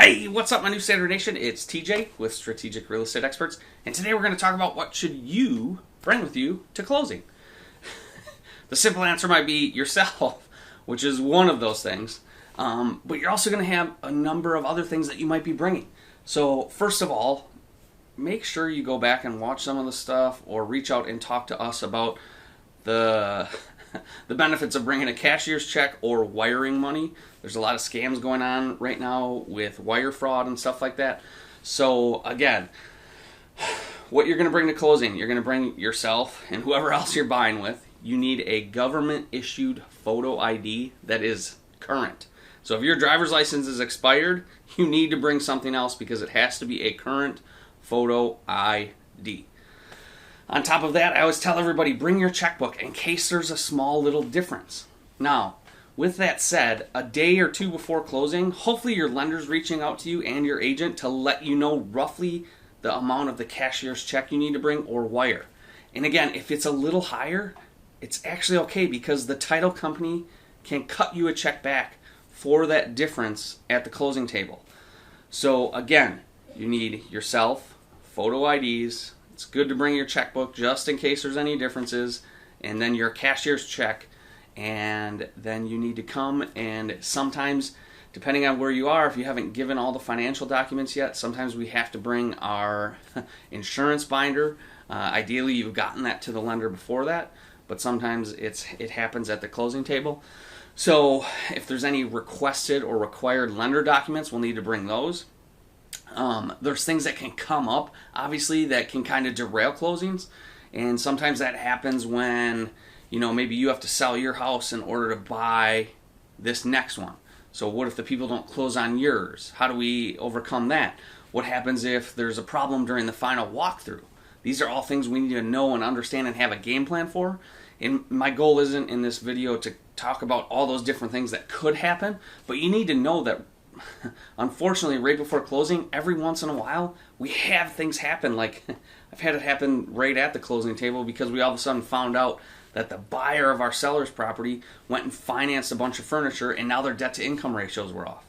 Hey, what's up, my new Standard Nation? It's TJ with Strategic Real Estate Experts, and today we're going to talk about what should you bring with you to closing. The simple answer might be yourself, which is one of those things, but you're also going to have a number of other things that you might be bringing. So first of all, make sure you go back and watch some of the stuff or reach out and talk to us about the benefits of bringing a cashier's check or wiring money. There's a lot of scams going on right now with wire fraud and stuff like that. So again, what you're going to bring to closing, you're going to bring yourself and whoever else you're buying with. You need a government issued photo ID that is current. So if your driver's license is expired, you need to bring something else because it has to be a current photo ID. On top of that, I always tell everybody, bring your checkbook in case there's a small little difference. Now, with that said, a day or two before closing, hopefully your lender's reaching out to you and your agent to let you know roughly the amount of the cashier's check you need to bring or wire. And again, if it's a little higher, it's actually okay because the title company can cut you a check back for that difference at the closing table. So again, you need yourself, photo IDs. It's good to bring your checkbook just in case there's any differences, and then your cashier's check, and then you need to come and sometimes, depending on where you are, if you haven't given all the financial documents yet, sometimes we have to bring our insurance binder. Ideally, you've gotten that to the lender before that, but sometimes it happens at the closing table. So if there's any requested or required lender documents, we'll need to bring those. There's things that can come up, obviously, that can kind of derail closings, and sometimes that happens when, maybe you have to sell your house in order to buy this next one. So what if the people don't close on yours? How do we overcome that? What happens if there's a problem during the final walkthrough? These are all things we need to know and understand and have a game plan for. And my goal isn't in this video to talk about all those different things that could happen, but you need to know that unfortunately, right before closing, every once in a while, we have things happen. Like, I've had it happen right at the closing table because we all of a sudden found out that the buyer of our seller's property went and financed a bunch of furniture, and now their debt-to-income ratios were off.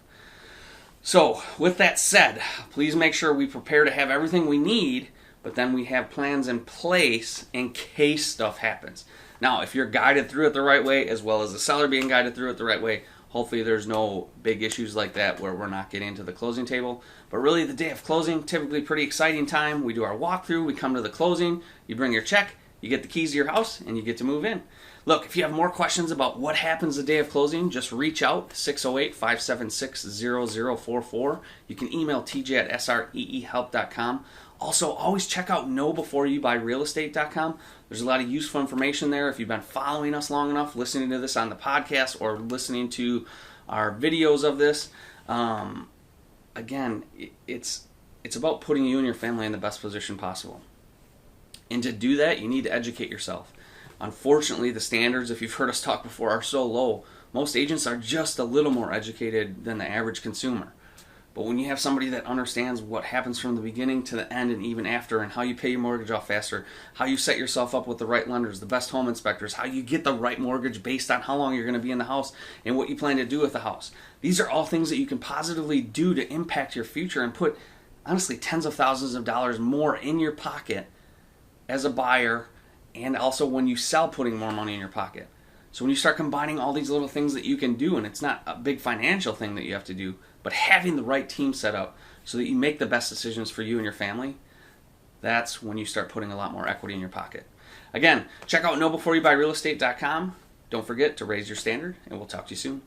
So, with that said, please make sure we prepare to have everything we need, but then we have plans in place in case stuff happens. Now, if you're guided through it the right way, as well as the seller being guided through it the right way, hopefully there's no big issues like that where we're not getting to the closing table. But really, the day of closing, typically pretty exciting time. We do our walkthrough, we come to the closing, you bring your check, you get the keys to your house, and you get to move in. Look, if you have more questions about what happens the day of closing, just reach out, 608-576-0044. You can email tj@sreehelp.com. Also, always check out knowbeforeyoubuy.realestate.com. There's a lot of useful information there. If you've been following us long enough, listening to this on the podcast or listening to our videos of this, again, it's about putting you and your family in the best position possible. And to do that, you need to educate yourself. Unfortunately, the standards, if you've heard us talk before, are so low. Most agents are just a little more educated than the average consumer. But when you have somebody that understands what happens from the beginning to the end and even after, and how you pay your mortgage off faster, how you set yourself up with the right lenders, the best home inspectors, how you get the right mortgage based on how long you're going to be in the house and what you plan to do with the house. These are all things that you can positively do to impact your future and put, honestly, tens of thousands of dollars more in your pocket as a buyer, and also when you sell, putting more money in your pocket. So when you start combining all these little things that you can do, and it's not a big financial thing that you have to do, but having the right team set up so that you make the best decisions for you and your family, that's when you start putting a lot more equity in your pocket. Again, check out knowbeforeyoubuy.realestate.com. Don't forget to raise your standard, and we'll talk to you soon.